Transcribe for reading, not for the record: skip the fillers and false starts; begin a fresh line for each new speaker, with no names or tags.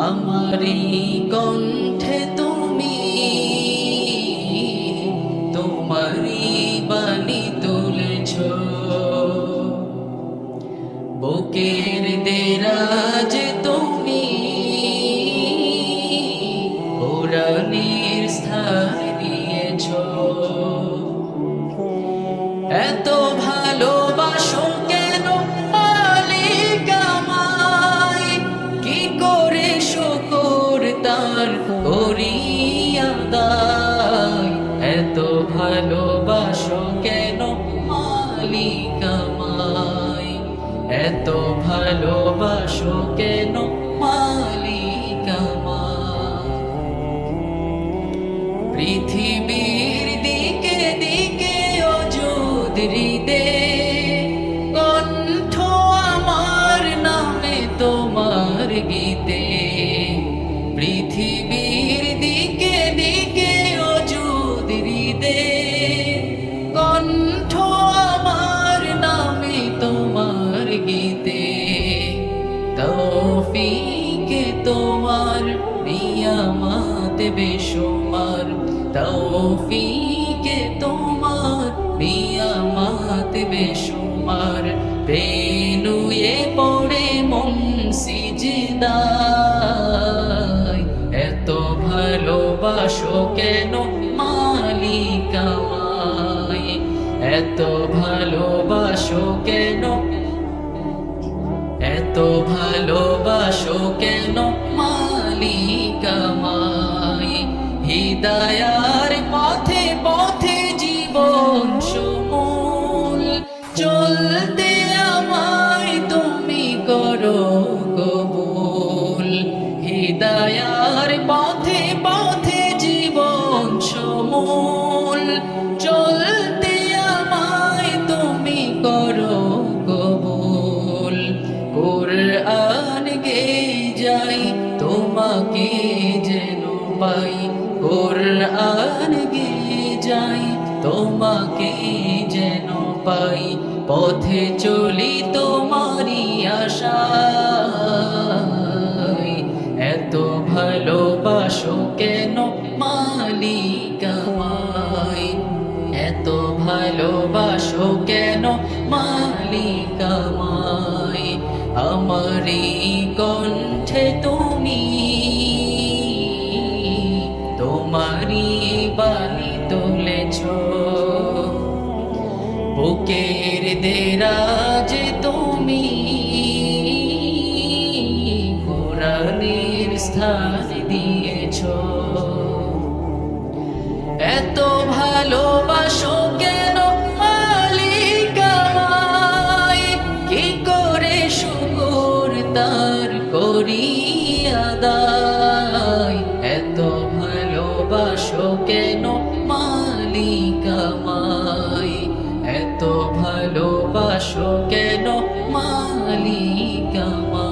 আমারি কণ্ঠে তুমি তোমারি বাণী তুলেছ, বুকের দেরাজ তুমি পুরাণের স্থান দিয়েছ। এত ভালোবাসো কেন মালিক আমায়, কি করে শুকর তার করি আদায়। এত ভালোবাসো কেন মালিক আমায়, এত ভালোবাসো কেন মালিক আমায়। পৃথিবীর দিকে দিকে অযুত হৃদে কণ্ঠ আমার নামে তোমার গীতে। পৃথিবীর দিকে দিকে অযুত হৃদে কণ্ঠ আমার নামে তোমার গীতে। তৌফিকে তোমার নিয়ামত বেশুমার, তৌফিকে তোমার নিয়ামত বেশুমার। পেনুয়ে পড়ে মন সিজদায়, এত ভালোবাসো কেন মালিক আমায়, এত ভালোবাসো কেন, এত ভালোবাসো কেন মালিক আমায়। হিদায়ার পথে পথে জীবন সমূল চলতে আমায় তুমি করো কবুল। হিদায়ার পথে পথে জীবন সমূল চলতে আমায় তুমি করো কবুল। কুরআন গে যাই তোমাকে যেন পাই, কুরআন গে যাই তোমাকে যেন পাই। পথে চলি তোমারি আশায়, এত ভালোবাসো কেন মালিক আমায়, এত ভালোবাসো কেন মালিক আমায়। আমারি কণ্ঠে তুমি তোমারি বাণী তুলেছ, বুকের দেরাজ তুমি পুরাণের স্থান দিয়েছ। এত ভালোবাসো কেন মালিক আমায়, কি করে শুকর তার করি আদায়। এত ভালোবাসো কেন মালিক আমায়, এত ভালোবাসো কেন মালিক আমায়।